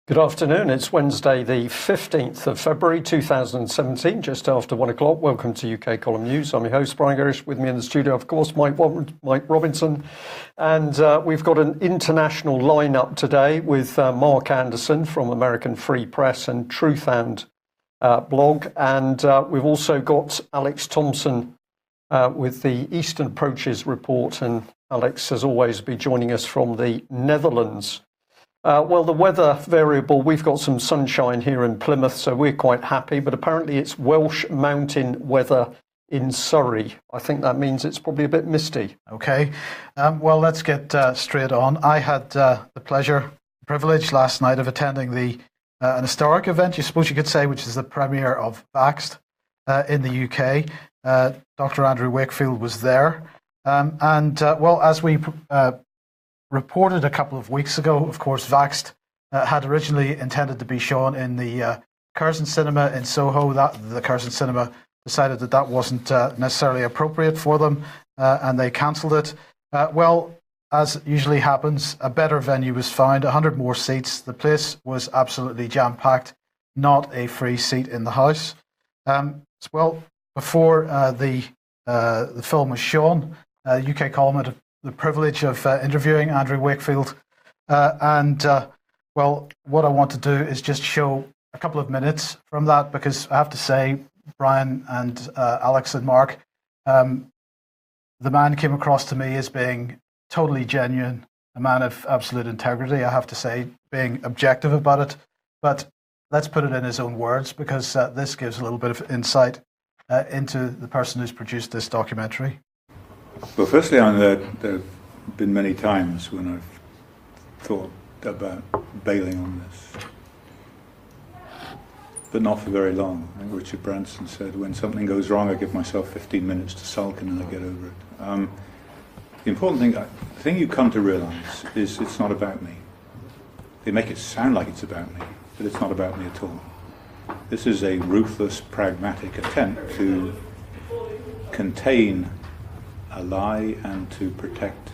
Good afternoon. It's Wednesday, the 15th of February 2017, just after 1 o'clock. Welcome to UK Column News. I'm your host, Brian Gerrish. With me in the studio, of course, Mike Robinson. And we've got an international lineup today with Mark Anderson from American Free Press and Truthhound blog. And we've also got Alex Thompson with the Eastern Approaches report. And Alex, as always, will be joining us from the Netherlands. Well, the weather variable, we've got some sunshine here in Plymouth, so we're quite happy, but apparently it's Welsh mountain weather in Surrey. I think that means it's probably a bit misty. Okay, well, let's get straight on. I had the privilege last night of attending an historic event, you suppose you could say, which is the premiere of Vaxed in the UK. Dr. Andrew Wakefield was there. Well, as we reported a couple of weeks ago, of course, Vaxed had originally intended to be shown in the Curzon Cinema in Soho. The Curzon Cinema decided that wasn't necessarily appropriate for them, and they cancelled it. Well, as usually happens, a better venue was found, 100 more seats. The place was absolutely jam-packed, not a free seat in the house. Well, before the film was shown, UK Column had the privilege of interviewing Andrew Wakefield. Well, what I want to do is just show a couple of minutes from that, because I have to say, Brian and Alex and Mark, the man came across to me as being totally genuine, a man of absolute integrity, I have to say, being objective about it. But let's put it in his own words, because this gives a little bit of insight into the person who's produced this documentary. Well, firstly, there have been many times when I've thought about bailing on this, but not for very long. I think Richard Branson said, when something goes wrong, I give myself 15 minutes to sulk and then I get over it. The important thing, the thing you come to realise is it's not about me. They make it sound like it's about me, but it's not about me at all. This is a ruthless, pragmatic attempt to contain a lie and to protect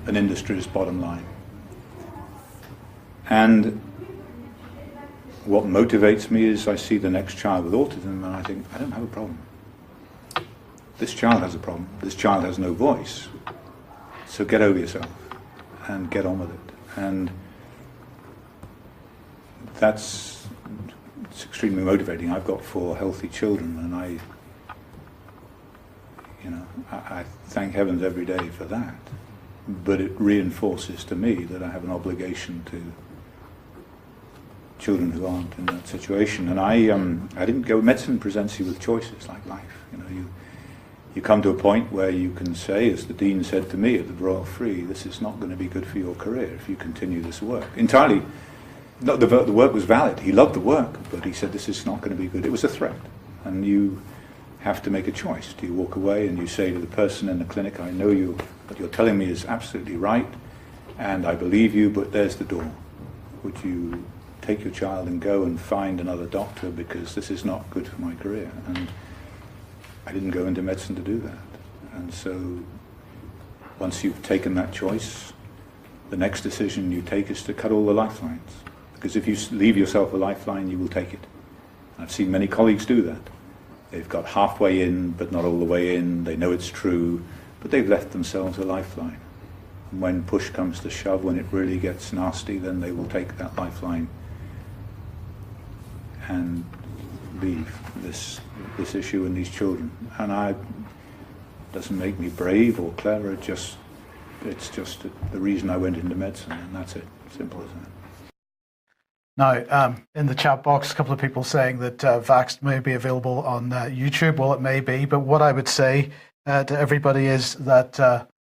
an industry's bottom line. And what motivates me is I see the next child with autism and I think, I don't have a problem. This child has a problem. This child has no voice. So get over yourself and get on with it. And it's extremely motivating. I've got 4 healthy children, and I thank heavens every day for that. But it reinforces to me that I have an obligation to children who aren't in that situation. And I didn't go. Medicine presents you with choices like life. You come to a point where you can say, as the Dean said to me at the Royal Free, this is not going to be good for your career if you continue this work. Entirely, no, the work was valid. He loved the work, but he said this is not going to be good. It was a threat, and you have to make a choice. Do you walk away and you say to the person in the clinic, I know what you're telling me is absolutely right, and I believe you, but there's the door. Would you take your child and go and find another doctor, because this is not good for my career? And I didn't go into medicine to do that. And so once you've taken that choice, the next decision you take is to cut all the lifelines. Because if you leave yourself a lifeline, you will take it. I've seen many colleagues do that. They've got halfway in, but not all the way in. They know it's true, but they've left themselves a lifeline. And when push comes to shove, when it really gets nasty, then they will take that lifeline and leave this issue and these children. And doesn't make me brave or clever. It's just the reason I went into medicine, and that's it. Simple as that. Now, in the chat box, a couple of people saying that Vaxed may be available on YouTube. Well, it may be, but what I would say to everybody is that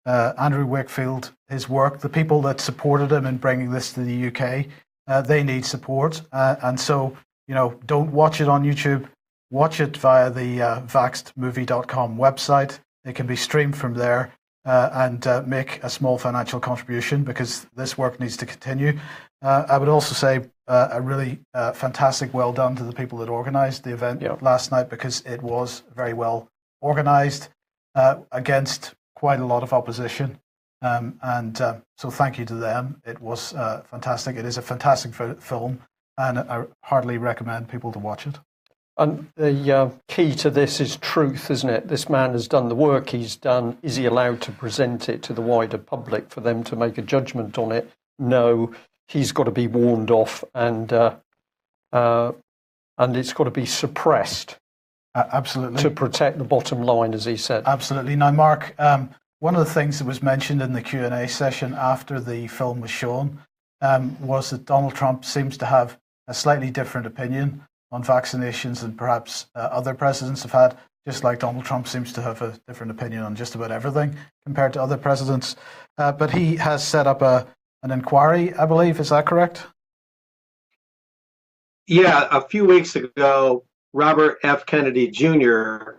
Andrew Wakefield, his work, the people that supported him in bringing this to the UK, they need support. And so, don't watch it on YouTube. Watch it via the vaxedmovie.com website. It can be streamed from there. And make a small financial contribution, because this work needs to continue. I would also say a really fantastic well done to the people that organised the event last night, because it was very well organised against quite a lot of opposition. So thank you to them. It was fantastic. It is a fantastic film, and I heartily recommend people to watch it. And the key to this is truth, isn't it? This man has done the work he's done. Is he allowed to present it to the wider public for them to make a judgment on it? No, he's got to be warned off, and it's got to be suppressed. Absolutely. To protect the bottom line, as he said. Absolutely. Now, Mark, one of the things that was mentioned in the Q&A session after the film was shown was that Donald Trump seems to have a slightly different opinion on vaccinations than perhaps other presidents have had, just like Donald Trump seems to have a different opinion on just about everything compared to other presidents. But he has set up an inquiry, I believe. Is that correct? Yeah, a few weeks ago, Robert F. Kennedy Jr.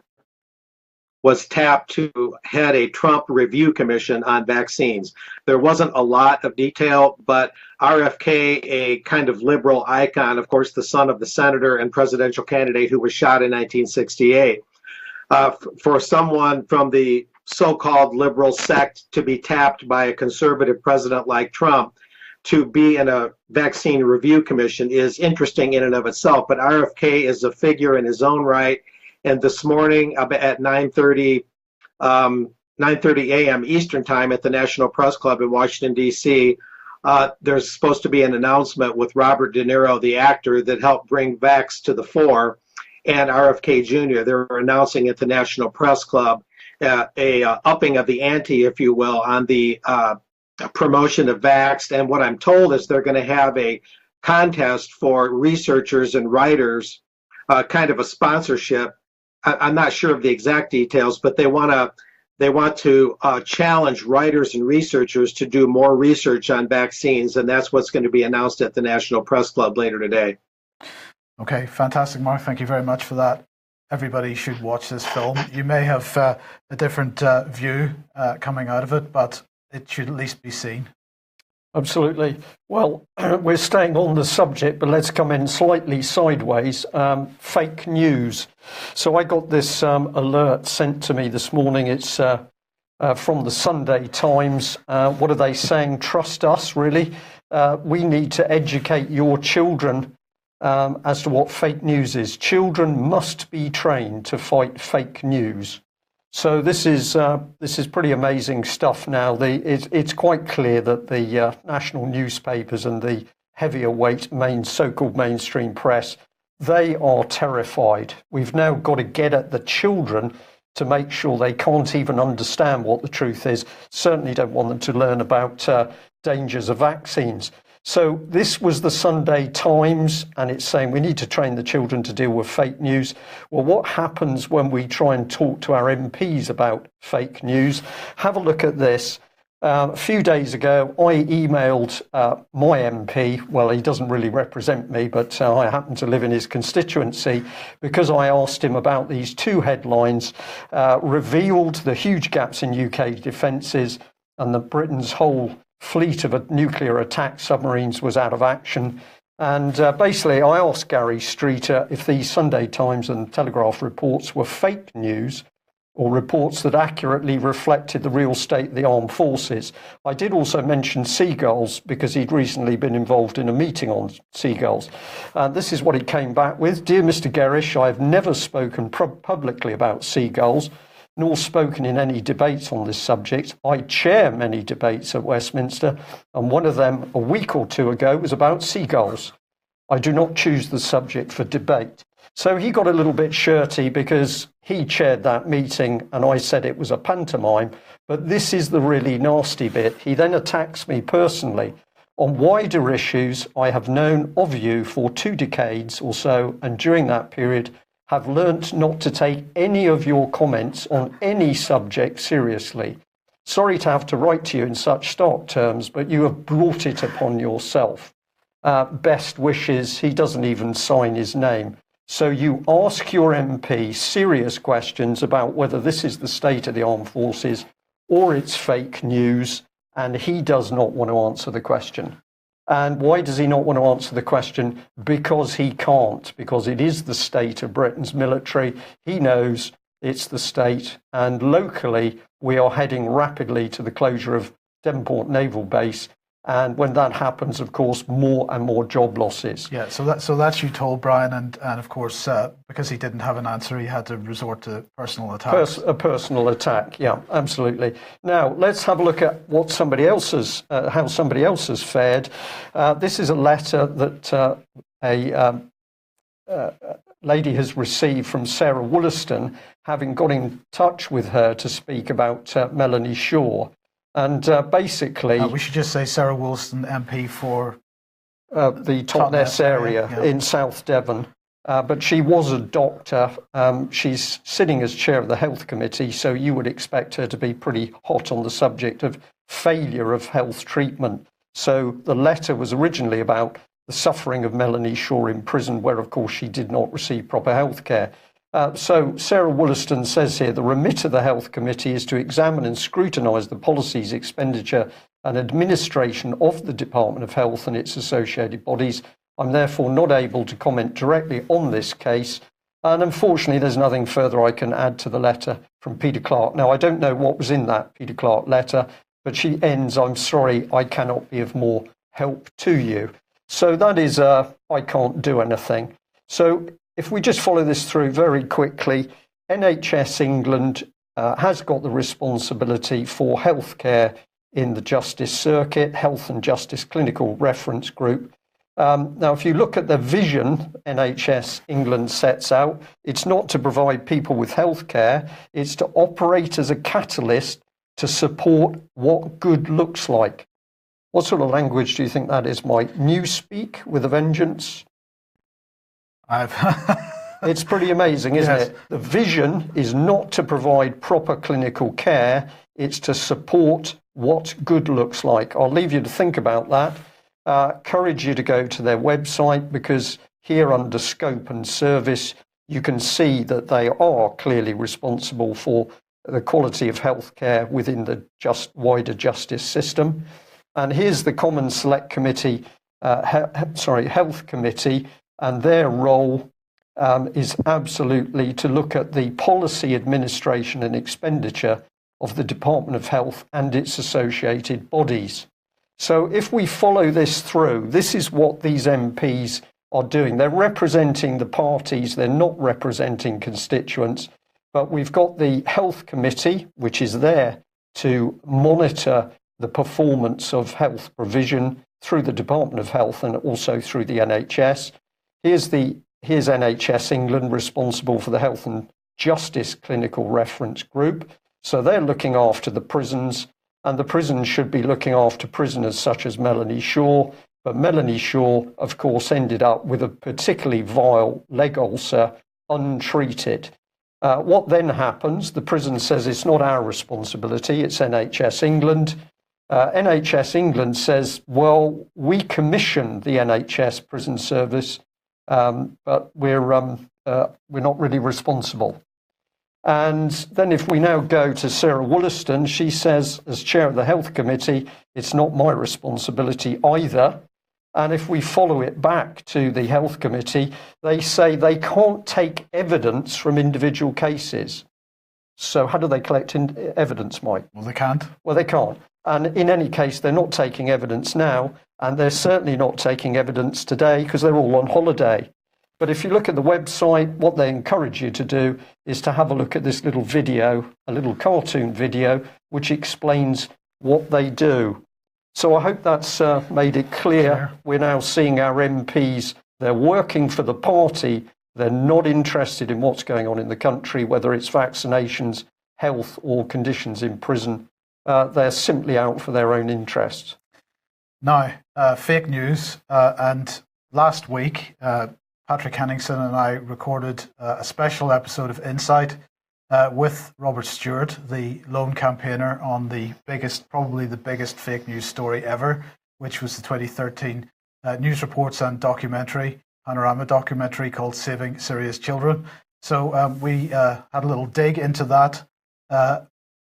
was tapped to head a Trump review commission on vaccines. There wasn't a lot of detail, but RFK, a kind of liberal icon, of course, the son of the senator and presidential candidate who was shot in 1968, for someone from the so-called liberal sect to be tapped by a conservative president like Trump to be in a vaccine review commission is interesting in and of itself. But RFK is a figure in his own right. And this morning at 9:30 a.m. Eastern Time at the National Press Club in Washington, D.C., there's supposed to be an announcement with Robert De Niro, the actor, that helped bring Vax to the fore, and RFK Jr. They're announcing at the National Press Club a upping of the ante, if you will, on the promotion of Vaxed. And what I'm told is they're going to have a contest for researchers and writers, kind of a sponsorship. I'm not sure of the exact details, but they want to challenge writers and researchers to do more research on vaccines, and that's what's going to be announced at the National Press Club later today. Okay, fantastic, Mark. Thank you very much for that. Everybody should watch this film. You may have a different view coming out of it, but it should at least be seen. Absolutely. Well, we're staying on the subject, but let's come in slightly sideways. Fake news. So I got this alert sent to me this morning. It's from the Sunday Times. What are they saying? Trust us, really. We need to educate your children as to what fake news is. Children must be trained to fight fake news. So this is pretty amazing stuff now. It's quite clear that the national newspapers and the heavier weight so-called mainstream press, they are terrified. We've now got to get at the children to make sure they can't even understand what the truth is. Certainly don't want them to learn about dangers of vaccines. So this was the Sunday Times, and it's saying we need to train the children to deal with fake news. Well, what happens when we try and talk to our MPs about fake news? Have a look at this. A few days ago, I emailed my MP. Well, he doesn't really represent me, but I happen to live in his constituency, because I asked him about these two headlines, revealed the huge gaps in UK defences and that Britain's whole fleet of nuclear attack submarines was out of action. And basically, I asked Gary Streeter if the Sunday Times and Telegraph reports were fake news or reports that accurately reflected the real state of the armed forces. I did also mention seagulls, because he'd recently been involved in a meeting on seagulls. This is what he came back with. Dear Mr. Gerish, I have never spoken publicly about seagulls, nor spoken in any debates on this subject. I chair many debates at Westminster, and one of them a week or two ago was about seagulls. I do not choose the subject for debate. So he got a little bit shirty because he chaired that meeting and I said it was a pantomime. But this is the really nasty bit. He then attacks me personally. On wider issues, I have known of you for 2 decades or so, and during that period have learnt not to take any of your comments on any subject seriously. Sorry to have to write to you in such stark terms, but you have brought it upon yourself. Best wishes. He doesn't even sign his name. So you ask your MP serious questions about whether this is the state of the armed forces or it's fake news, and he does not want to answer the question. And why does he not want to answer the question? Because he can't, because it is the state of Britain's military. He knows it's the state, and locally we are heading rapidly to the closure of Devonport Naval Base. And when that happens, of course, more and more job losses. Yeah, so that's you told Brian, and of course, because he didn't have an answer, he had to resort to personal attacks. A personal attack, yeah, absolutely. Now, let's have a look at what somebody else has, how somebody else has fared. This is a letter that a lady has received from Sarah Wollaston, having got in touch with her to speak about Melanie Shaw. And basically... we should just say Sarah Wollaston, MP for... the Totnes area in South Devon. But she was a doctor. She's sitting as chair of the Health Committee, so you would expect her to be pretty hot on the subject of failure of health treatment. So the letter was originally about the suffering of Melanie Shaw in prison, where, of course, she did not receive proper health care. So Sarah Wollaston says here, the remit of the Health Committee is to examine and scrutinise the policies, expenditure and administration of the Department of Health and its associated bodies. I'm therefore not able to comment directly on this case. And unfortunately, there's nothing further I can add to the letter from Peter Clark. Now, I don't know what was in that Peter Clark letter, but she ends, I'm sorry, I cannot be of more help to you. So that is, I can't do anything. So if we just follow this through very quickly, NHS England has got the responsibility for healthcare in the Justice Circuit, Health and Justice Clinical Reference Group. Now, if you look at the vision NHS England sets out, it's not to provide people with healthcare, it's to operate as a catalyst to support what good looks like. What sort of language do you think that is, Mike? Newspeak with a vengeance? It's pretty amazing, isn't it? The vision is not to provide proper clinical care, it's to support what good looks like. I'll leave you to think about that. Encourage you to go to their website, because here under scope and service, you can see that they are clearly responsible for the quality of healthcare within the wider justice system. And here's the Common Select Committee, Health Committee, and their role is absolutely to look at the policy, administration and expenditure of the Department of Health and its associated bodies. So if we follow this through, this is what these MPs are doing. They're representing the parties, they're not representing constituents, but we've got the Health Committee, which is there to monitor the performance of health provision through the Department of Health and also through the NHS. Here's NHS England, responsible for the Health and Justice Clinical Reference Group. So they're looking after the prisons, and the prisons should be looking after prisoners such as Melanie Shaw. But Melanie Shaw, of course, ended up with a particularly vile leg ulcer, untreated. What then happens? The prison says it's not our responsibility, it's NHS England. NHS England says, well, we commission the NHS prison service, but we're not really responsible. And then if we now go to Sarah Wollaston, she says, as chair of the Health Committee, it's not my responsibility either. And if we follow it back to the Health Committee, they say they can't take evidence from individual cases. So how do they collect evidence, Mike? Well, they can't. Well, they can't. And in any case, they're not taking evidence now, and they're certainly not taking evidence today because they're all on holiday. But if you look at the website, what they encourage you to do is to have a look at this little video, a little cartoon video, which explains what they do. So I hope that's made it clear. We're now seeing our MPs, they're working for the party. They're not interested in what's going on in the country, whether it's vaccinations, health or conditions in prison. They're simply out for their own interests. Now, fake news. And last week, Patrick Henningsen and I recorded a special episode of Insight with Robert Stewart, the lone campaigner on probably the biggest fake news story ever, which was the 2013 news reports and panorama documentary called Saving Syria's Children. So we had a little dig into that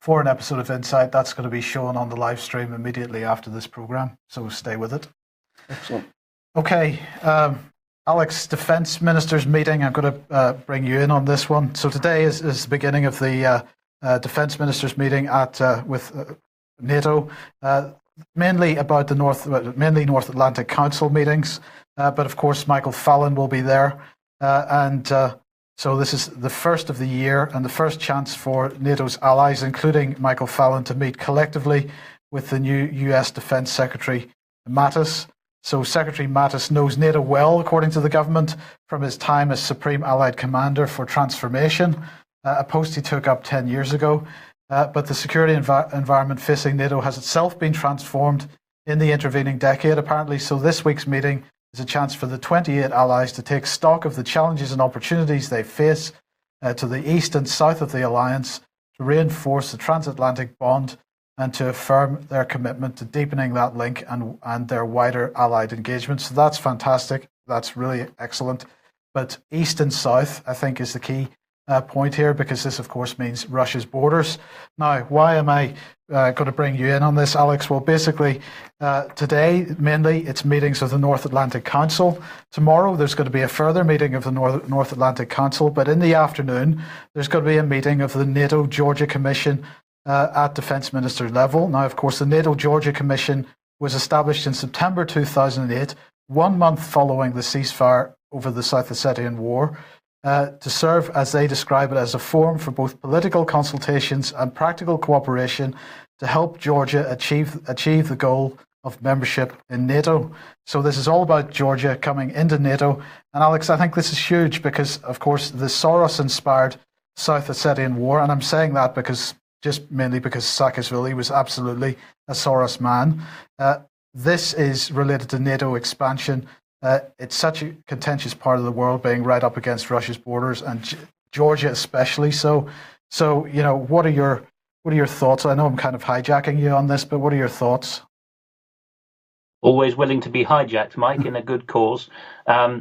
for an episode of Insight. That's going to be shown on the live stream immediately after this program, so stay with it. Excellent. Okay, Alex, Defence Ministers meeting. I'm going to bring you in on this one. So today is the beginning of the Defence Ministers meeting with NATO, mainly about the North Atlantic Council meetings. But of course, Michael Fallon will be there, so this is the first of the year and the first chance for NATO's allies, including Michael Fallon, to meet collectively with the new US Defence Secretary Mattis. So Secretary Mattis knows NATO well, according to the government, from his time as Supreme Allied Commander for Transformation, a post he took up 10 years ago. But the security environment facing NATO has itself been transformed in the intervening decade, apparently. So this week's meeting is a chance for the 28 allies to take stock of the challenges and opportunities they face to the east and south of the alliance, to reinforce the transatlantic bond and to affirm their commitment to deepening that link and their wider allied engagement. So that's fantastic. That's really excellent. But east and south, I think, is the key point here, because this, of course, means Russia's borders. Now, why am I going to bring you in on this, Alex? Well, basically, today, mainly, it's meetings of the North Atlantic Council. Tomorrow, there's going to be a further meeting of the North Atlantic Council, but in the afternoon, there's going to be a meeting of the NATO-Georgia Commission at Defence Minister level. Now, of course, the NATO-Georgia Commission was established in September 2008, 1 month following the ceasefire over the South Ossetian War, to serve, as they describe it, as a forum for both political consultations and practical cooperation to help Georgia achieve the goal of membership in NATO. So this is all about Georgia coming into NATO. And Alex, I think this is huge because, of course, the Soros-inspired South Ossetian War, and I'm saying that mainly because Saakashvili was absolutely a Soros man. This is related to NATO expansion. It's such a contentious part of the world, being right up against Russia's borders, and Georgia especially. So what are your thoughts? I know I'm kind of hijacking you on this, but what are your thoughts? Always willing to be hijacked, Mike, in a good cause.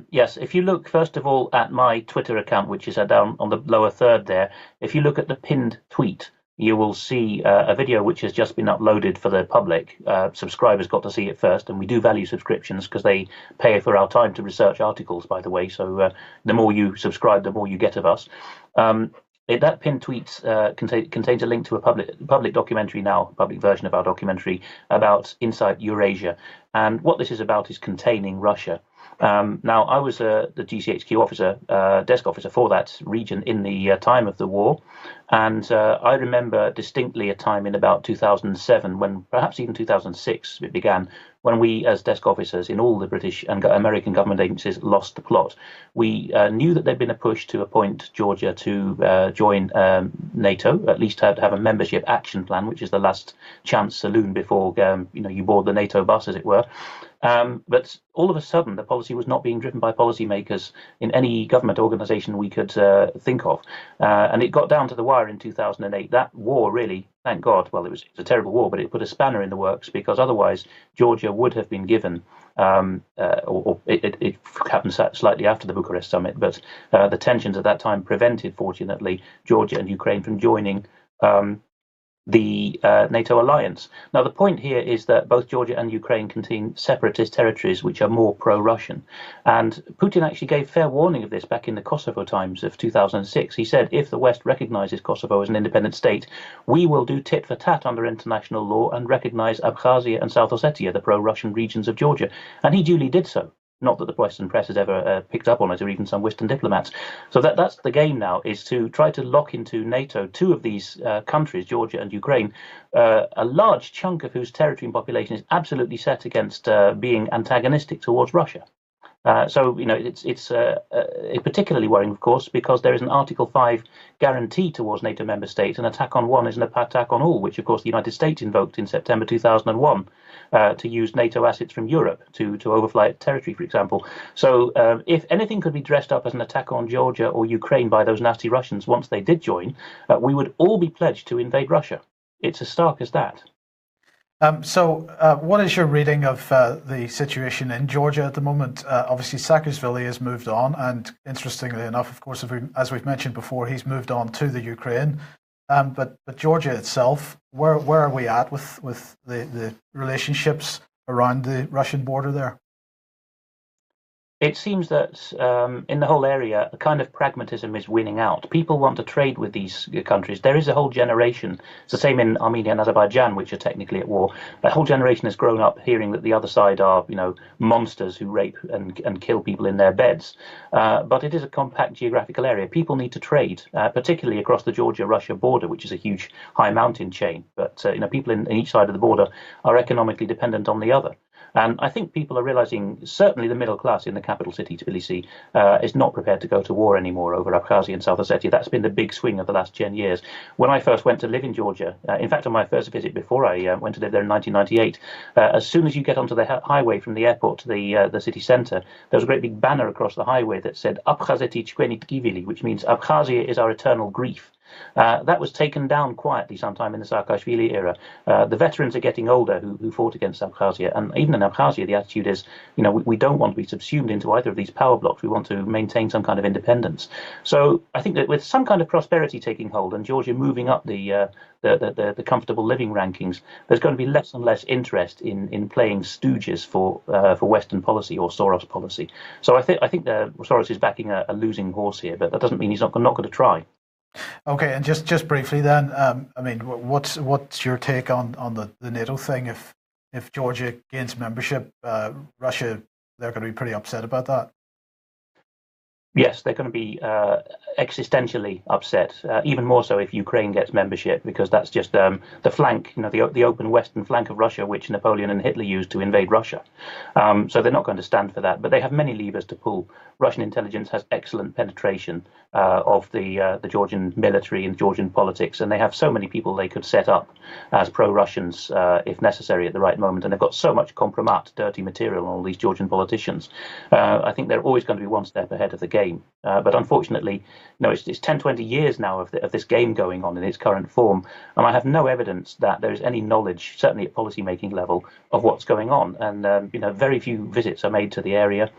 Yes, if you look first of all at my Twitter account, which is down on the lower third there, if you look at the pinned tweet, you will see a video which has just been uploaded for the public. Subscribers got to see it first, and we do value subscriptions because they pay for our time to research articles, by the way. So the more you subscribe, the more you get of us. That pinned tweet contains a link to a public documentary now, public version of our documentary about Inside Eurasia. And what this is about is containing Russia. Now, I was the GCHQ officer, desk officer for that region in the time of the war. And I remember distinctly a time in about 2007, when perhaps even 2006 it began, when we as desk officers in all the British and American government agencies lost the plot. We knew that there'd been a push to appoint Georgia to join NATO, at least have a membership action plan, which is the last chance saloon before you board the NATO bus, as it were. But all of a sudden, the policy was not being driven by policymakers in any government organisation we could think of. And it got down to the wire in 2008. That war really, thank God, well, it was a terrible war, but it put a spanner in the works, because otherwise Georgia would have been given, it happened slightly after the Bucharest summit, but the tensions at that time prevented, fortunately, Georgia and Ukraine from joining the NATO alliance. Now, the point here is that both Georgia and Ukraine contain separatist territories which are more pro-Russian. And Putin actually gave fair warning of this back in the Kosovo times of 2006. He said, if the West recognizes Kosovo as an independent state, we will do tit for tat under international law and recognize Abkhazia and South Ossetia, the pro-Russian regions of Georgia. And he duly did so. Not that the Western press has ever picked up on it, or even some Western diplomats. So that's the game now, is to try to lock into NATO two of these countries, Georgia and Ukraine, a large chunk of whose territory and population is absolutely set against being antagonistic towards Russia. So it's particularly worrying, of course, because there is an Article 5 guarantee towards NATO member states. An attack on one is an attack on all, which, of course, the United States invoked in September 2001 to use NATO assets from Europe to overfly territory, for example. So if anything could be dressed up as an attack on Georgia or Ukraine by those nasty Russians once they did join, we would all be pledged to invade Russia. It's as stark as that. So what is your reading of the situation in Georgia at the moment? Obviously, Saakashvili has moved on, and interestingly enough, of course, as we've mentioned before, he's moved on to the Ukraine. But Georgia itself, where are we at with the relationships around the Russian border there? It seems that in the whole area, a kind of pragmatism is winning out. People want to trade with these countries. There is a whole generation. It's the same in Armenia and Azerbaijan, which are technically at war. That whole generation has grown up hearing that the other side are, monsters who rape and kill people in their beds. But it is a compact geographical area. People need to trade, particularly across the Georgia-Russia border, which is a huge high mountain chain. But people in each side of the border are economically dependent on the other. And I think people are realizing, certainly the middle class in the capital city, Tbilisi, is not prepared to go to war anymore over Abkhazia and South Ossetia. That's been the big swing of the last 10 years. When I first went to live in Georgia, in fact, on my first visit before I went to live there in 1998, as soon as you get onto the highway from the airport to the city centre, there was a great big banner across the highway that said Abkhazeti Chkvenit Givili, which means Abkhazia is our eternal grief. That was taken down quietly sometime in the Saakashvili era. The veterans are getting older who fought against Abkhazia, and even in Abkhazia, the attitude is, we don't want to be subsumed into either of these power blocks. We want to maintain some kind of independence. So I think that with some kind of prosperity taking hold and Georgia moving up the comfortable living rankings, there's going to be less and less interest in playing stooges for Western policy or Soros policy. So I think Soros is backing a losing horse here, but that doesn't mean he's not going to try. Okay, and just briefly then, what's your take on the NATO thing? If Georgia gains membership, Russia, they're going to be pretty upset about that. Yes, they're going to be existentially upset, even more so if Ukraine gets membership, because that's just the flank, the open western flank of Russia, which Napoleon and Hitler used to invade Russia. So they're not going to stand for that. But they have many levers to pull. Russian intelligence has excellent penetration of the Georgian military and Georgian politics, and they have so many people they could set up as pro-Russians if necessary at the right moment. And they've got so much compromat, dirty material on all these Georgian politicians. I think they're always going to be one step ahead of the game. But unfortunately, it's 10, 20 years now of this game going on in its current form, and I have no evidence that there is any knowledge, certainly at policy-making level, of what's going on. And very few visits are made to the area.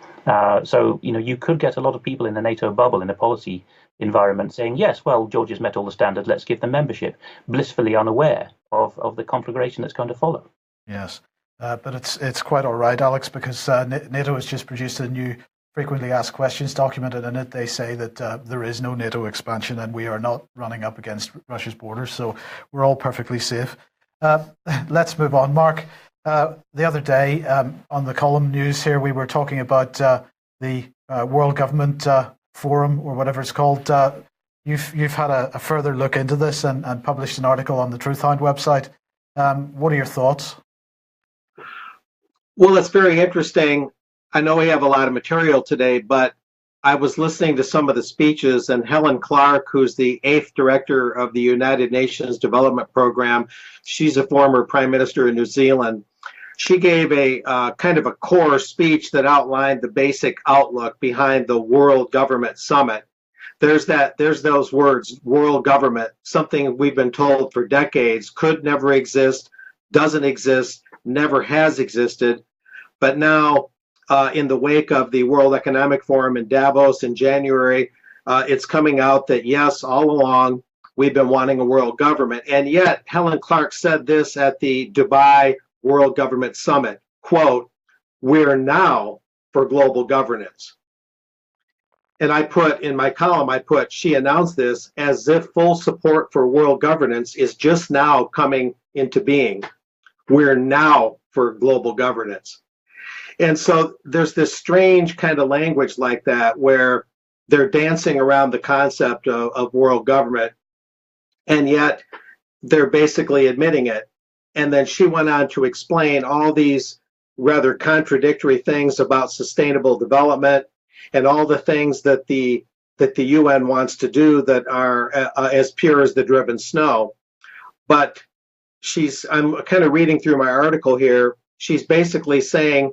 So you could get a lot of people in the NATO bubble in a policy environment saying, yes, well, Georgia's met all the standards, let's give them membership, blissfully unaware of the conflagration that's going to follow. Yes, but it's quite all right, Alex, because NATO has just produced a new frequently asked questions document, and in it they say that there is no NATO expansion and we are not running up against Russia's borders, so we're all perfectly safe. Let's move on. Mark, the other day on the column news here, we were talking about the World Government Forum, or whatever it's called. You've had a further look into this and published an article on the Truthhound website. What are your thoughts? Well, it's very interesting. I know we have a lot of material today, but I was listening to some of the speeches, and Helen Clark, who's the 8th director of the United Nations Development Program, she's a former prime minister in New Zealand. She gave a kind of a core speech that outlined the basic outlook behind the World Government Summit. There's those words, world government, something we've been told for decades could never exist, doesn't exist, never has existed, but now in the wake of the World Economic Forum in Davos in January, it's coming out that, yes, all along, we've been wanting a world government. And yet, Helen Clark said this at the Dubai World Government Summit, quote, "We're now for global governance." And I put, in my column, she announced this as if full support for world governance is just now coming into being. We're now for global governance. And so there's this strange kind of language like that where they're dancing around the concept of world government, and yet they're basically admitting it. And then she went on to explain all these rather contradictory things about sustainable development and all the things that the UN wants to do that are as pure as the driven snow. But I'm kind of reading through my article here. She's basically saying,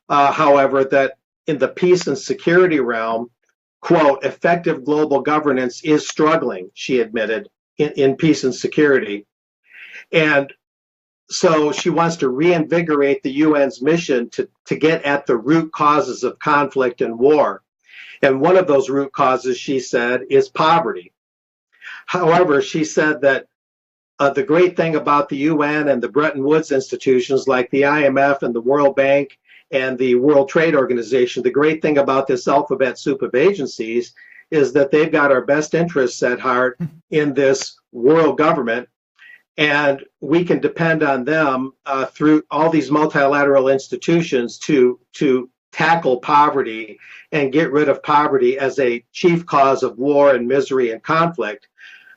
however, that in the peace and security realm, quote, effective global governance is struggling, she admitted, in peace and security. And so she wants to reinvigorate the UN's mission to get at the root causes of conflict and war. And one of those root causes, she said, is poverty. However, she said that the great thing about the UN and the Bretton Woods institutions like the IMF and the World Bank and the World Trade Organization. The great thing about this alphabet soup of agencies is that they've got our best interests at heart in this world government, and we can depend on them through all these multilateral institutions to tackle poverty and get rid of poverty as a chief cause of war and misery and conflict.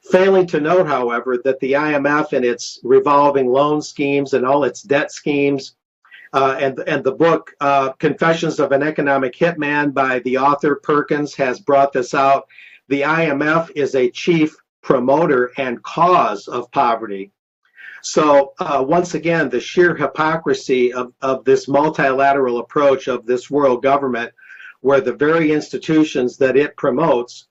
Failing to note, however, that the IMF and its revolving loan schemes and all its debt schemes, and the book Confessions of an Economic Hitman by the author Perkins has brought this out. The IMF is a chief promoter and cause of poverty. So once again, the sheer hypocrisy of this multilateral approach of this world government, where the very institutions that it promotes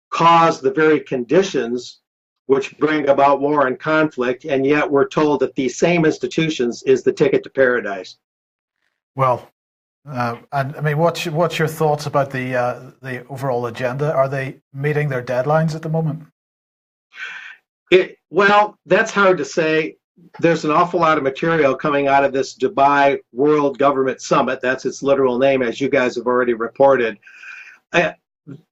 cause the very conditions which bring about war and conflict, and yet we're told that these same institutions is the ticket to paradise. Well, and I mean, what's your thoughts about the overall agenda? Are they meeting their deadlines at the moment? Well, that's hard to say. There's an awful lot of material coming out of this Dubai World Government Summit. That's its literal name, as you guys have already reported.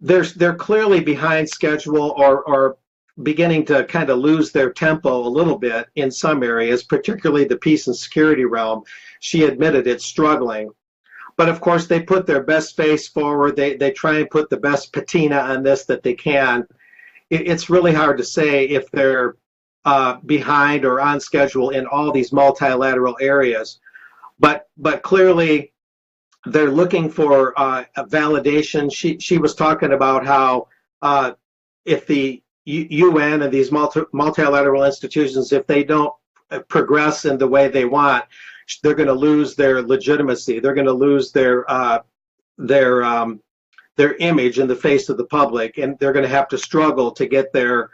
They're clearly behind schedule or beginning to kind of lose their tempo a little bit in some areas, particularly the peace and security realm. She admitted it's struggling. But of course, they put their best face forward. They try and put the best patina on this that they can. It's really hard to say if they're behind or on schedule in all these multilateral areas. But clearly, they're looking for a validation. She was talking about how if the UN and these multilateral institutions, if they don't progress in the way they want, they're going to lose their legitimacy. They're going to lose their image in the face of the public, and they're going to have to struggle to get their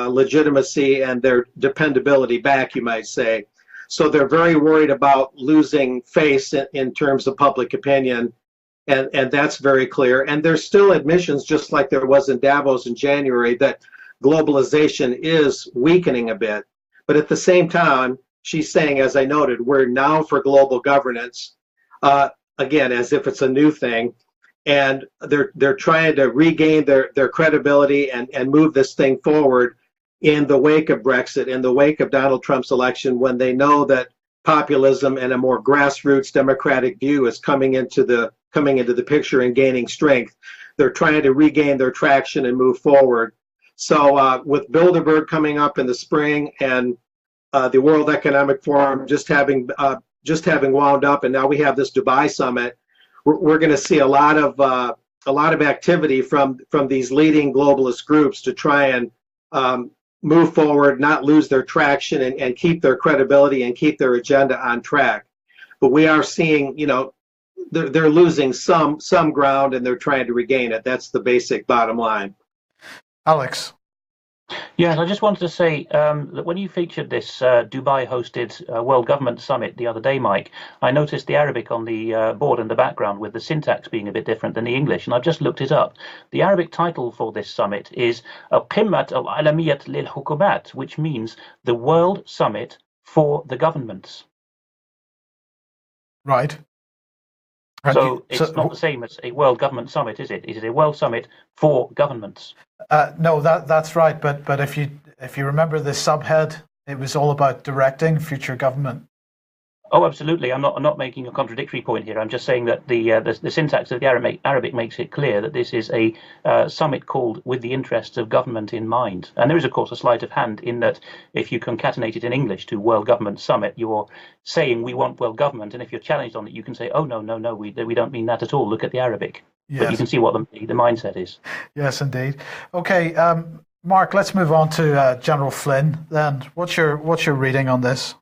legitimacy and their dependability back, you might say. So they're very worried about losing face in terms of public opinion, and that's very clear. And there's still admissions, just like there was in Davos in January, that globalization is weakening a bit. But at the same time, she's saying, as I noted, we're now for global governance, again, as if it's a new thing. And they're trying to regain their credibility and move this thing forward in the wake of Brexit, in the wake of Donald Trump's election, when they know that populism and a more grassroots democratic view is coming into the picture and gaining strength. They're trying to regain their traction and move forward. So with Bilderberg coming up in the spring and the World Economic Forum just having wound up, and now we have this Dubai summit, we're going to see a lot of activity from these leading globalist groups to try and move forward, not lose their traction, and keep their credibility and keep their agenda on track. But we are seeing, they're losing some ground, and they're trying to regain it. That's the basic bottom line. Alex. Yes, I just wanted to say that when you featured this Dubai-hosted World Government Summit the other day, Mike, I noticed the Arabic on the board in the background, with the syntax being a bit different than the English, and I've just looked it up. The Arabic title for this summit is Al-Qimmat al-Alamiyat lil-Hukumat, which means the World Summit for the Governments. Right. So it's not the same as a World Government Summit, is it? It is a World Summit for governments. No, that's right. But if you remember the subhead, it was all about directing future government. Oh, absolutely. I'm not making a contradictory point here. I'm just saying that the syntax of the Arabic makes it clear that this is a summit called with the interests of government in mind. And there is, of course, a sleight of hand in that if you concatenate it in English to World Government Summit, you're saying we want world government. And if you're challenged on it, you can say, oh, no, we don't mean that at all. Look at the Arabic. Yes. But you can see what the mindset is. Yes, indeed. Okay, Mark, let's move on to General Flynn then. What's your reading on this?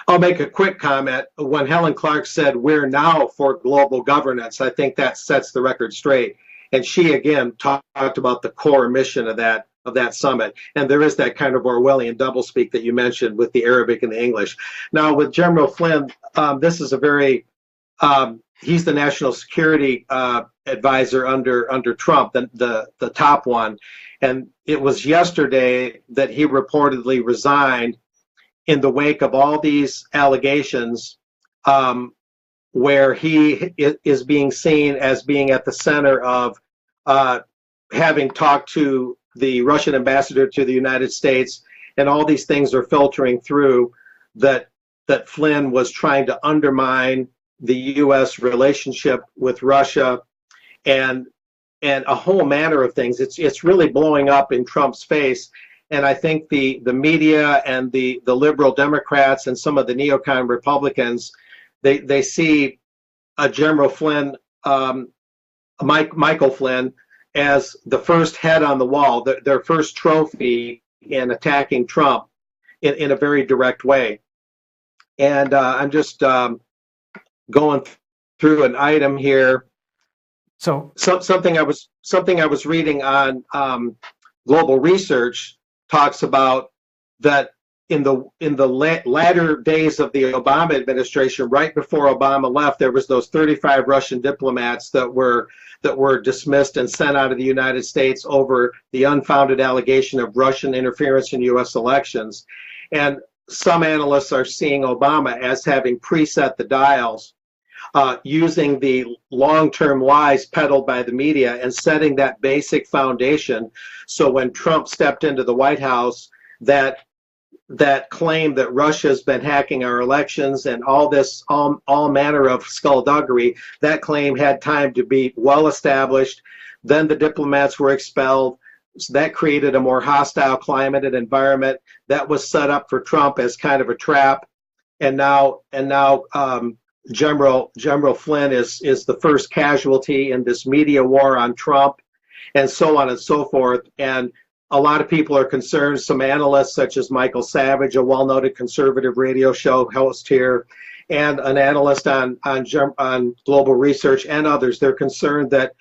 I'll make a quick comment. When Helen Clark said we're now for global governance, I think that sets the record straight. And she again talked about the core mission of that summit. And there is that kind of Orwellian doublespeak that you mentioned with the Arabic and the English. Now with General Flynn, this is a very he's the national security advisor under Trump, the top one. And it was yesterday that he reportedly resigned in the wake of all these allegations where he is being seen as being at the center of having talked to the Russian ambassador to the United States, and all these things are filtering through that Flynn was trying to undermine the U.S. relationship with Russia, and a whole manner of things. It's really blowing up in Trump's face. And I think the media and the liberal Democrats and some of the neocon Republicans, they see General Flynn, Michael Flynn, as the first head on the wall, their first trophy in attacking Trump in a very direct way. And I'm just going through an item here. So something I was reading on Global Research talks about that in the latter days of the Obama administration, right before Obama left, there was those 35 Russian diplomats that were dismissed and sent out of the United States over the unfounded allegation of Russian interference in U.S. elections. And some analysts are seeing Obama as having preset the dials, using the long-term lies peddled by the media and setting that basic foundation. So when Trump stepped into the White House, that claim that Russia's been hacking our elections and all manner of skullduggery, that claim had time to be well established. Then the diplomats were expelled. So that created a more hostile climate and environment that was set up for Trump as kind of a trap. And now General Flynn is the first casualty in this media war on Trump, and so on and so forth. And a lot of people are concerned. Some analysts, such as Michael Savage, a well-noted conservative radio show host here, and an analyst on Global Research, and others, they're concerned that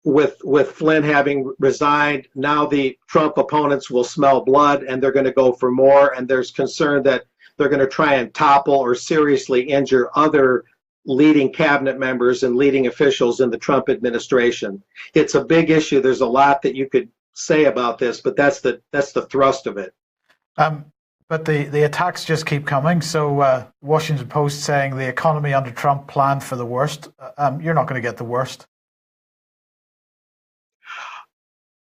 with Flynn having resigned, now the Trump opponents will smell blood and they're going to go for more. And there's concern that they're going to try and topple or seriously injure other leading cabinet members and leading officials in the Trump administration. It's a big issue. There's a lot that you could say about this, but that's the thrust of it. But the attacks just keep coming. So Washington Post saying the economy under Trump planned for the worst. You're not going to get the worst.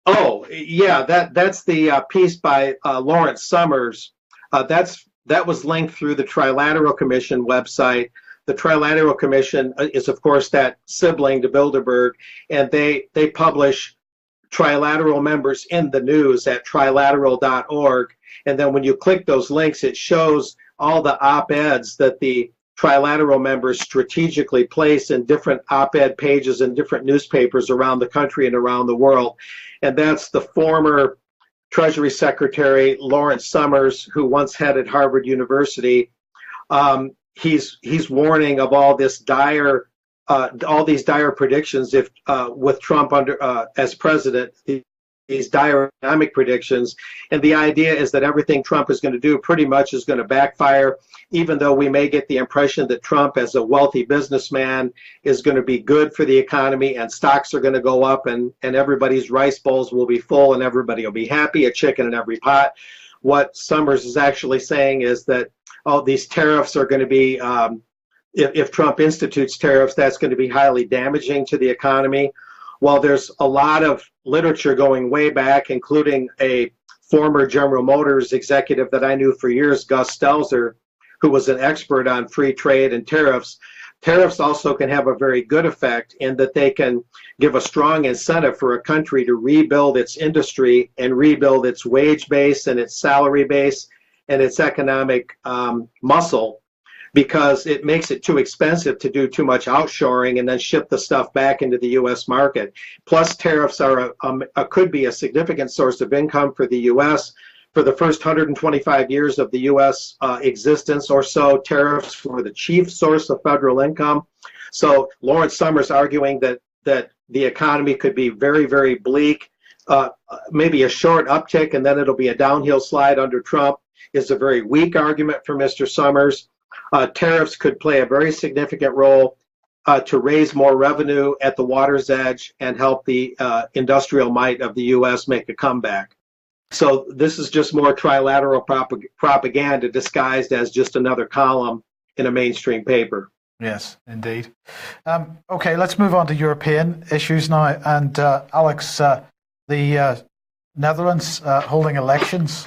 Oh, yeah, that's the piece by Lawrence Summers. That was linked through the Trilateral Commission website. The Trilateral Commission is, of course, that sibling to Bilderberg, and they publish trilateral members in the news at trilateral.org. And then when you click those links, it shows all the op-eds that the trilateral members strategically place in different op-ed pages in different newspapers around the country and around the world. And that's the former Treasury Secretary Lawrence Summers, who once headed Harvard University. He's warning of all these dire predictions if with Trump as president. These dire economic predictions, and the idea is that everything Trump is going to do pretty much is going to backfire, even though we may get the impression that Trump, as a wealthy businessman, is going to be good for the economy and stocks are going to go up and everybody's rice bowls will be full and everybody will be happy, a chicken in every pot. What Summers is actually saying is that these tariffs are going to be, if Trump institutes tariffs, that's going to be highly damaging to the economy. While there's a lot of literature going way back, including a former General Motors executive that I knew for years, Gus Stelzer, who was an expert on free trade and tariffs. Tariffs also can have a very good effect in that they can give a strong incentive for a country to rebuild its industry and rebuild its wage base and its salary base and its economic muscle, because it makes it too expensive to do too much outshoring and then ship the stuff back into the U.S. market. Plus, tariffs are could be a significant source of income for the U.S. For the first 125 years of the U.S. Existence or so, tariffs were the chief source of federal income. So Lawrence Summers arguing that the economy could be very, very bleak, maybe a short uptick and then it'll be a downhill slide under Trump, is a very weak argument for Mr. Summers. Tariffs could play a very significant role to raise more revenue at the water's edge and help the industrial might of the U.S. make a comeback. So this is just more trilateral propaganda disguised as just another column in a mainstream paper. Yes, indeed. Okay, let's move on to European issues now. And Alex, the Netherlands holding elections.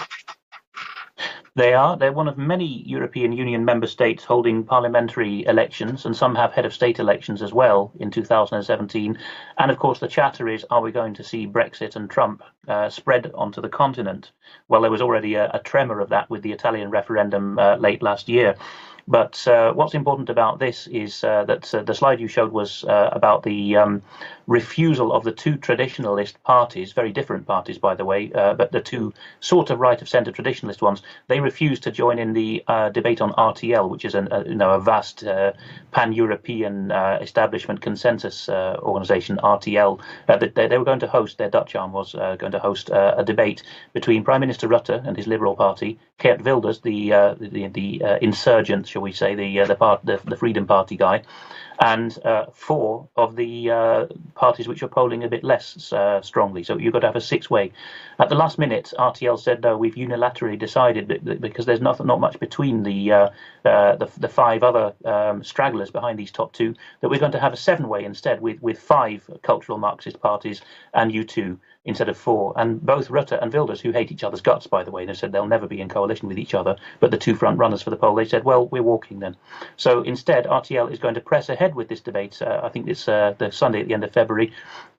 They're one of many European Union member states holding parliamentary elections, and some have head of state elections as well in 2017. And of course, the chatter is, are we going to see Brexit and Trump spread onto the continent? Well, there was already a tremor of that with the Italian referendum late last year. But what's important about this is that the slide you showed was about the refusal of the two traditionalist parties, very different parties, by the way, but the two sort of right of centre traditionalist ones. They refused to join in the debate on RTL, which is a vast pan-European establishment consensus organisation, RTL. They were going to host, their Dutch arm was going to host a debate between Prime Minister Rutte and his Liberal Party, Geert Wilders, the insurgent, shall we say, the Freedom Party guy, and four of the parties which are polling a bit less strongly. So you've got to have a six-way. At the last minute, RTL said, no, we've unilaterally decided, because there's not much between the five other stragglers behind these top two, that we're going to have a seven-way instead with five cultural Marxist parties and you two instead of four. And both Rutte and Wilders, who hate each other's guts, by the way, they said they'll never be in coalition with each other, but the two front runners for the poll, they said, well, we're walking then. So instead, RTL is going to press ahead with this debate. I think it's the Sunday at the end of February,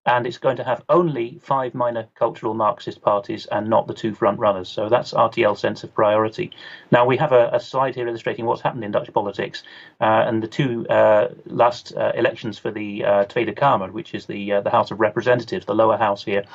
and it's going to have only five minor cultural Marxist parties and not the two front runners. So that's RTL's sense of priority. Now, we have a slide here illustrating what's happened in Dutch politics, and the two last elections for the Tweede Kamer, which is the House of Representatives, the lower house here.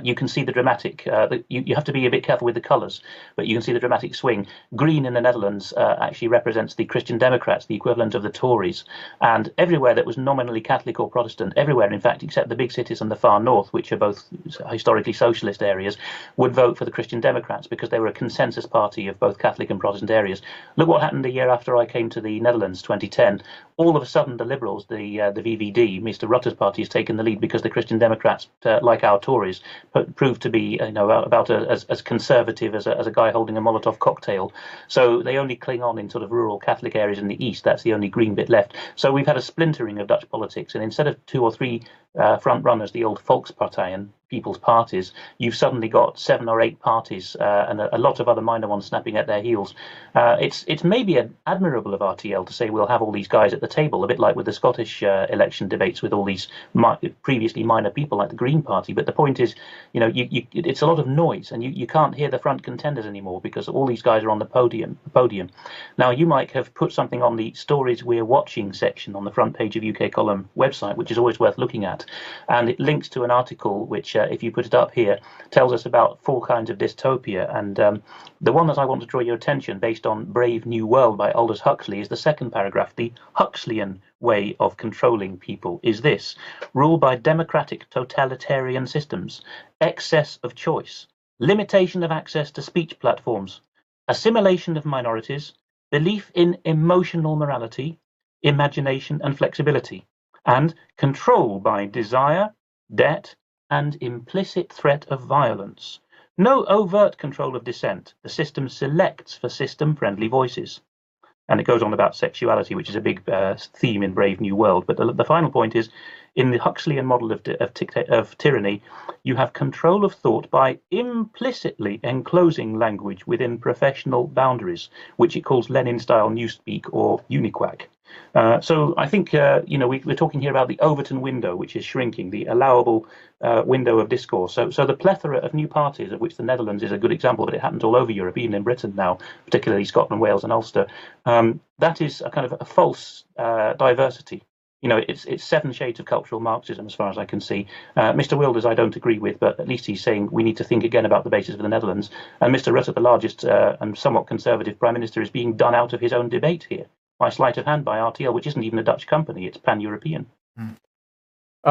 You can see the dramatic, you have to be a bit careful with the colours, but you can see the dramatic swing. Green in the Netherlands actually represents the Christian Democrats, the equivalent of the Tories. And everywhere that was nominally Catholic or Protestant, everywhere in fact except the big cities and the far north, which are both historically socialist areas, would vote for the Christian Democrats because they were a consensus party of both Catholic and Protestant areas. Look what happened the year after I came to the Netherlands, 2010. All of a sudden the Liberals, the VVD, Mr. Rutte's party, has taken the lead because the Christian Democrats, like our Tories, proved to be about as conservative as a guy holding a Molotov cocktail. So they only cling on in sort of rural Catholic areas in the east. That's the only green bit left. So we've had a splintering of Dutch politics, and instead of two or three front runners, the old Volkspartijen, people's parties, you've suddenly got 7 or 8 parties and a lot of other minor ones snapping at their heels. It's maybe admirable of RTL to say we'll have all these guys at the table, a bit like with the Scottish election debates with all these previously minor people like the Green Party. But the point is, it's a lot of noise, and you can't hear the front contenders anymore because all these guys are on the podium. Now, you might have put something on the Stories We're Watching section on the front page of UK Column website, which is always worth looking at, and it links to an article which, if you put it up here, tells us about 4 kinds of dystopia. And the one that I want to draw your attention, based on Brave New World by Aldous Huxley, is the second paragraph. The Huxleyan way of controlling people is this: rule by democratic totalitarian systems, excess of choice, limitation of access to speech platforms, assimilation of minorities, belief in emotional morality, imagination and flexibility, and control by desire, debt, and implicit threat of violence. No overt control of dissent. The system selects for system-friendly voices. And it goes on about sexuality, which is a big theme in Brave New World. But the final point is, in the Huxleyan model of tyranny, you have control of thought by implicitly enclosing language within professional boundaries, which it calls Lenin-style newspeak or uniquac. So I think, we're talking here about the Overton window, which is shrinking, the allowable window of discourse. So the plethora of new parties, of which the Netherlands is a good example, but it happens all over Europe, even in Britain now, particularly Scotland, Wales and Ulster. That is a kind of a false diversity. It's 7 shades of cultural Marxism, as far as I can see. Mr. Wilders, I don't agree with, but at least he's saying we need to think again about the basis of the Netherlands. And Mr. Rutte, the largest and somewhat conservative Prime Minister, is being done out of his own debate here by sleight of hand by RTL, which isn't even a Dutch company, it's pan-European.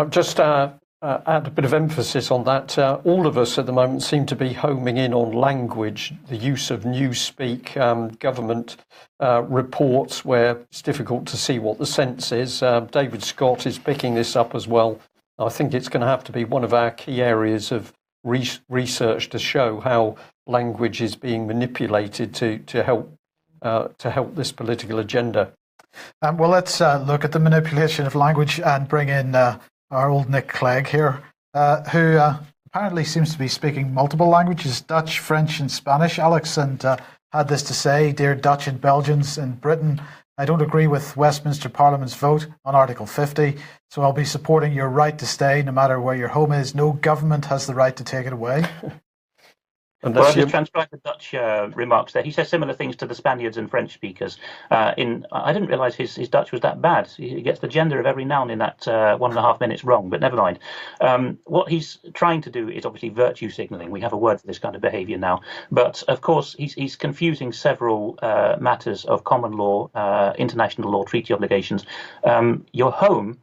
Just add a bit of emphasis on that. All of us at the moment seem to be homing in on language, the use of newspeak, government reports where it's difficult to see what the sense is. David Scott is picking this up as well. I think it's going to have to be one of our key areas of research to show how language is being manipulated to help this political agenda. Well, let's look at the manipulation of language and bring in our old Nick Clegg here, who apparently seems to be speaking multiple languages, Dutch, French and Spanish, Alex, and had this to say: "Dear Dutch and Belgians in Britain, I don't agree with Westminster Parliament's vote on Article 50, so I'll be supporting your right to stay no matter where your home is. No government has the right to take it away." Well, I just transcribed the Dutch remarks there. He says similar things to the Spaniards and French speakers. I didn't realise his Dutch was that bad. He gets the gender of every noun in that 1.5 minutes wrong, but never mind. What he's trying to do is obviously virtue signalling. We have a word for this kind of behaviour now. But, of course, he's confusing several matters of common law, international law, treaty obligations. Your home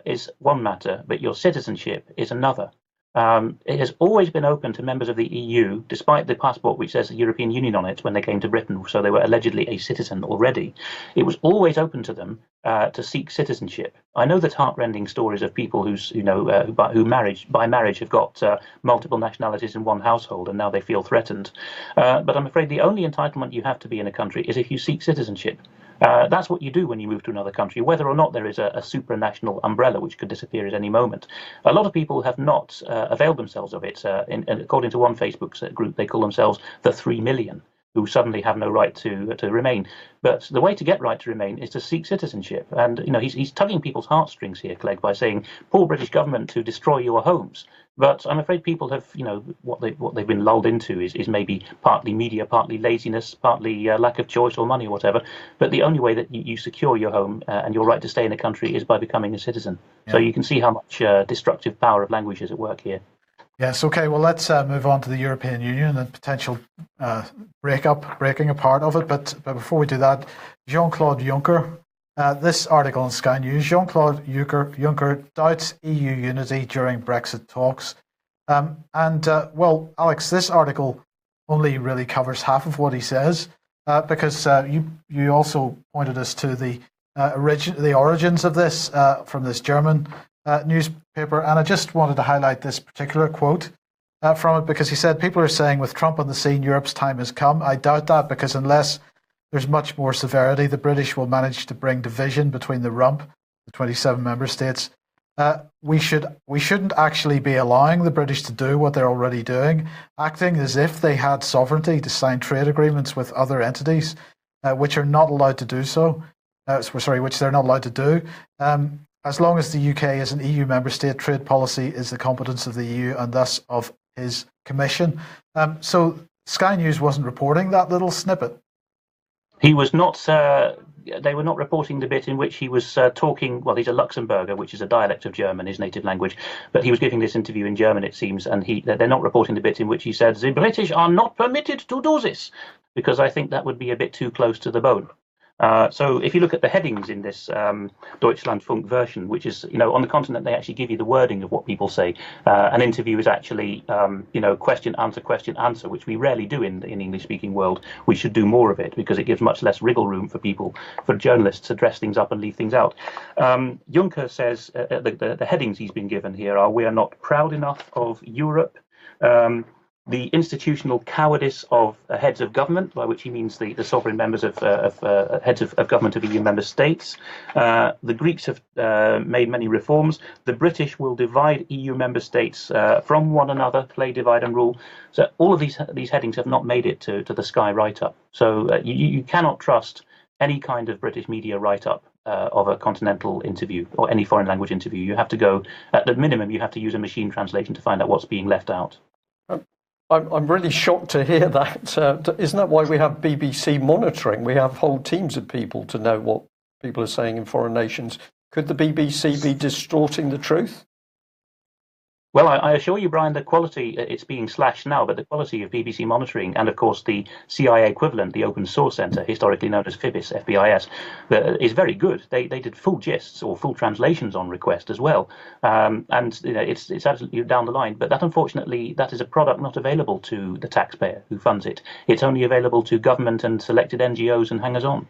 is one matter, but your citizenship is another. It has always been open to members of the EU, despite the passport which says the European Union on it when they came to Britain, so they were allegedly a citizen already. It was always open to them to seek citizenship. I know that heartrending stories of people who by marriage have got multiple nationalities in one household and now they feel threatened. But I'm afraid the only entitlement you have to be in a country is if you seek citizenship. That's what you do when you move to another country, whether or not there is a supranational umbrella which could disappear at any moment. A lot of people have not availed themselves of it. According to one Facebook group, they call themselves the 3 million, who suddenly have no right to remain. But the way to get right to remain is to seek citizenship. And he's tugging people's heartstrings here, Clegg, by saying, "Poor British government to destroy your homes." But I'm afraid people have, what they've been lulled into is maybe partly media, partly laziness, partly lack of choice or money or whatever. But the only way that you secure your home and your right to stay in a country is by becoming a citizen. Yeah. So you can see how much destructive power of language is at work here. Yes, okay, well, let's move on to the European Union and potential breaking apart of it. But before we do that, Jean-Claude Juncker, this article on Sky News, Jean-Claude Juncker doubts EU unity during Brexit talks. Well, Alex, this article only really covers half of what he says, because you also pointed us to the origins of this from this German newspaper, and I just wanted to highlight this particular quote from it, because he said, "People are saying with Trump on the scene, Europe's time has come. I doubt that, because unless there's much more severity, the British will manage to bring division between the rump, the 27 member states. We shouldn't actually be allowing the British to do what they're already doing, acting as if they had sovereignty to sign trade agreements with other entities, which are not allowed to do so. Which they're not allowed to do. As long as the UK is an EU member state, trade policy is the competence of the EU and thus of his commission." So Sky News wasn't reporting that little snippet. He was not. They were not reporting the bit in which he was talking. Well, he's a Luxembourger, which is a dialect of German, his native language. But he was giving this interview in German, it seems, and they're not reporting the bit in which he said, "The British are not permitted to do this," because I think that would be a bit too close to the bone. So if you look at the headings in this Deutschlandfunk version, which is, on the continent, they actually give you the wording of what people say. An interview is actually, question, answer, which we rarely do in the English-speaking world. We should do more of it because it gives much less wriggle room for journalists to dress things up and leave things out. Juncker says the headings he's been given here are: "We are not proud enough of Europe." The institutional cowardice of heads of government, by which he means the sovereign members of heads of government of EU member states. The Greeks have made many reforms. The British will divide EU member states from one another, play divide and rule. So all of these headings have not made it to the Sky write-up. So you cannot trust any kind of British media write-up of a continental interview or any foreign language interview. You have to go, at the minimum, you have to use a machine translation to find out what's being left out. I'm really shocked to hear that. Isn't that why we have BBC monitoring? We have whole teams of people to know what people are saying in foreign nations. Could the BBC be distorting the truth? Well, I assure you, Brian, the quality, it's being slashed now, but the quality of BBC monitoring and, of course, the CIA equivalent, the Open Source Centre, historically known as FIBIS, FBIS, is very good. They did full gists or full translations on request as well. It's absolutely down the line. But that, unfortunately, that is a product not available to the taxpayer who funds it. It's only available to government and selected NGOs and hangers-on.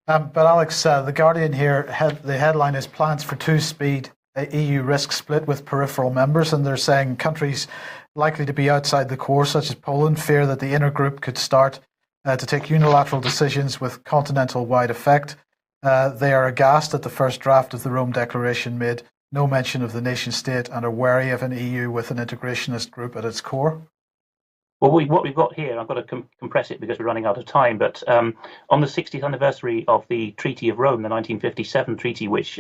But Alex, The Guardian here, the headline is "Plans for Two-Speed EU Risk Split with Peripheral Members," and they're saying countries likely to be outside the core, such as Poland, fear that the inner group could start to take unilateral decisions with continental-wide effect. They are aghast at the first draft of the Rome Declaration made no mention of the nation state and are wary of an EU with an integrationist group at its core. Well, what we've got here, I've got to compress it because we're running out of time, but on the 60th anniversary of the Treaty of Rome, the 1957 treaty, which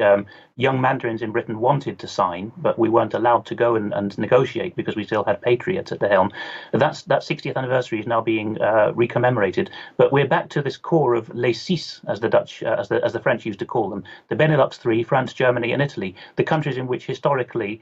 young mandarins in Britain wanted to sign, but we weren't allowed to go and negotiate because we still had patriots at the helm. That 60th anniversary is now being recommemorated, but we're back to this core of les six, as the Dutch, as the French used to call them, the Benelux three, France, Germany, and Italy, the countries in which historically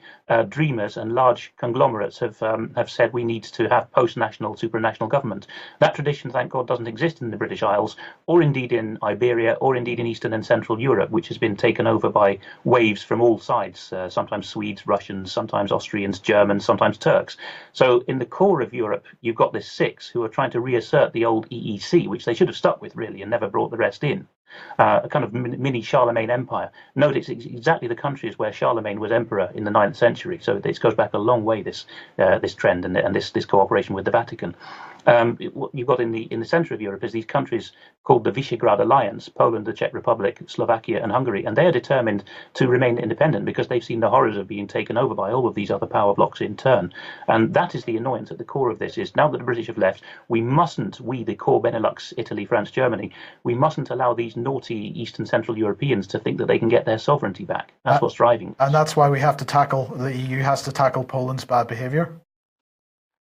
dreamers and large conglomerates have said we need to have post-national supranational government. That tradition, thank God, doesn't exist in the British Isles, or indeed in Iberia, or indeed in Eastern and Central Europe, which has been taken over by waves from all sides, sometimes Swedes, Russians, sometimes Austrians, Germans, sometimes Turks. So in the core of Europe, you've got this six who are trying to reassert the old EEC, which they should have stuck with, really, and never brought the rest in. A kind of mini Charlemagne empire. Note it's exactly the countries where Charlemagne was emperor in the 9th century. So this goes back a long way. This trend and this cooperation with the Vatican. What you've got in the centre of Europe is these countries called the Visegrad Alliance: Poland, the Czech Republic, Slovakia, and Hungary, and they are determined to remain independent because they've seen the horrors of being taken over by all of these other power blocks in turn. And that is the annoyance at the core of this: is now that the British have left, we, the core Benelux, Italy, France, Germany, we mustn't allow these naughty Eastern Central Europeans to think that they can get their sovereignty back. That's what's driving. And that's why the EU has to tackle Poland's bad behaviour.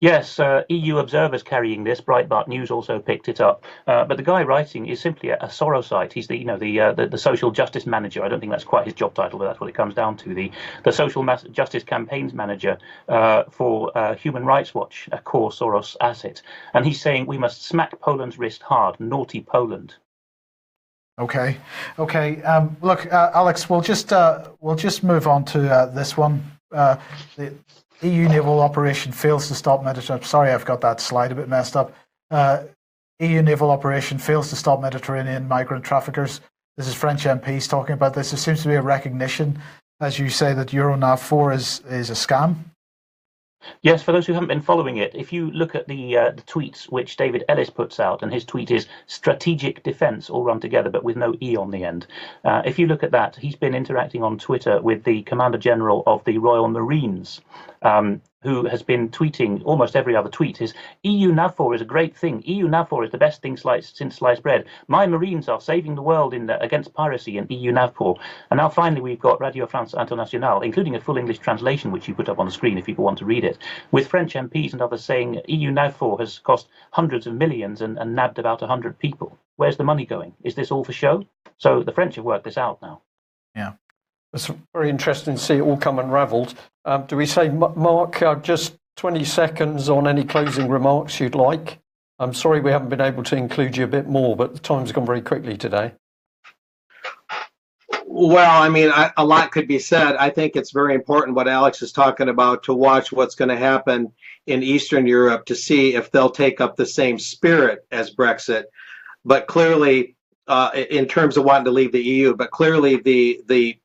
Yes, EU observers carrying this. Breitbart News also picked it up. But the guy writing is simply a Sorosite. He's the social justice manager. I don't think that's quite his job title, but that's what it comes down to. The social justice campaigns manager for Human Rights Watch, a core Soros asset. And he's saying we must smack Poland's wrist hard. Naughty Poland. Okay. Look, Alex, we'll just move on to this one. The EU naval operation fails to stop Mediterranean. Sorry, I've got that slide a bit messed up. EU naval operation fails to stop Mediterranean migrant traffickers. This is French MPs talking about this. There seems to be a recognition, as you say, that Euronav 4 is a scam. Yes, for those who haven't been following it, if you look at the tweets which David Ellis puts out, and his tweet is strategic defence, all run together, but with no E on the end. If you look at that, he's been interacting on Twitter with the Commander General of the Royal Marines, who has been tweeting almost every other tweet is EU NAVFOR is a great thing. EU NAVFOR is the best thing since sliced bread. My Marines are saving the world against piracy in EU NAVFOR. And now finally we've got Radio France Internationale, including a full English translation, which you put up on the screen if people want to read it, with French MPs and others saying EU NAVFOR has cost hundreds of millions and nabbed about 100 people. Where's the money going? Is this all for show? So the French have worked this out now. Yeah. It's very interesting to see it all come unravelled. Do we say, Mark, just 20 seconds on any closing remarks you'd like? I'm sorry we haven't been able to include you a bit more, but the time's gone very quickly today. Well, I mean, a lot could be said. I think it's very important what Alex is talking about, to watch what's going to happen in Eastern Europe to see if they'll take up the same spirit as Brexit. But clearly, in terms of wanting to leave the EU, but clearly the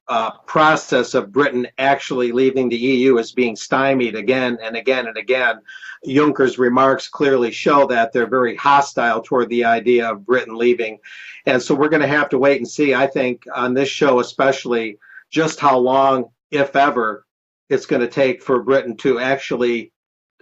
process of Britain actually leaving the EU is being stymied again and again and again. Juncker's remarks clearly show that they're very hostile toward the idea of Britain leaving. And so we're going to have to wait and see, I think, on this show especially, just how long, if ever, it's going to take for Britain to actually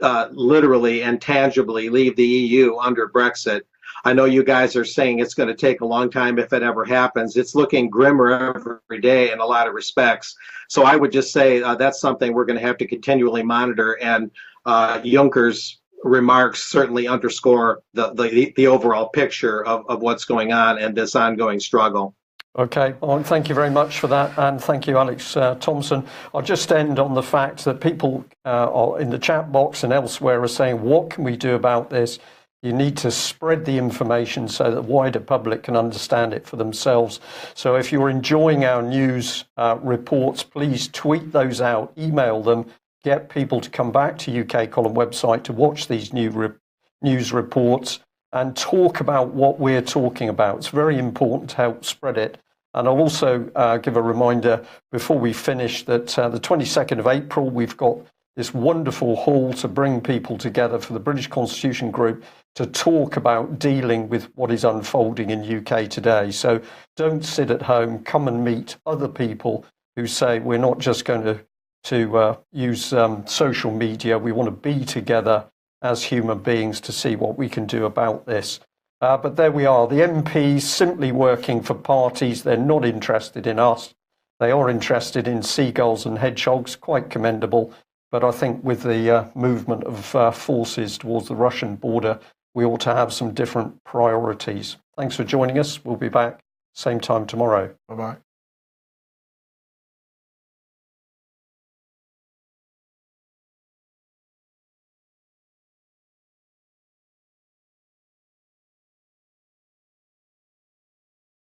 literally and tangibly leave the EU under Brexit. I know you guys are saying it's going to take a long time if it ever happens. It's looking grimmer every day in a lot of respects. So I would just say that's something we're going to have to continually monitor. And Juncker's remarks certainly underscore the overall picture of what's going on and this ongoing struggle. Okay, well, thank you very much for that, and thank you, Alex Thompson. I'll just end on the fact that people in the chat box and elsewhere are saying, what can we do about this? You need to spread the information so that the wider public can understand it for themselves. So if you're enjoying our news reports, please tweet those out, email them, get people to come back to UK Column website to watch these news reports and talk about what we're talking about. It's very important to help spread it. And I'll also give a reminder before we finish that the 22nd of April, we've got this wonderful hall to bring people together for the British Constitution Group to talk about dealing with what is unfolding in UK today. So don't sit at home, come and meet other people who say we're not just going to use social media, we want to be together as human beings to see what we can do about this. But there we are, the MPs simply working for parties. They're not interested in us. They are interested in seagulls and hedgehogs, quite commendable. But I think with the movement of forces towards the Russian border, we ought to have some different priorities. Thanks for joining us. We'll be back same time tomorrow. Bye-bye.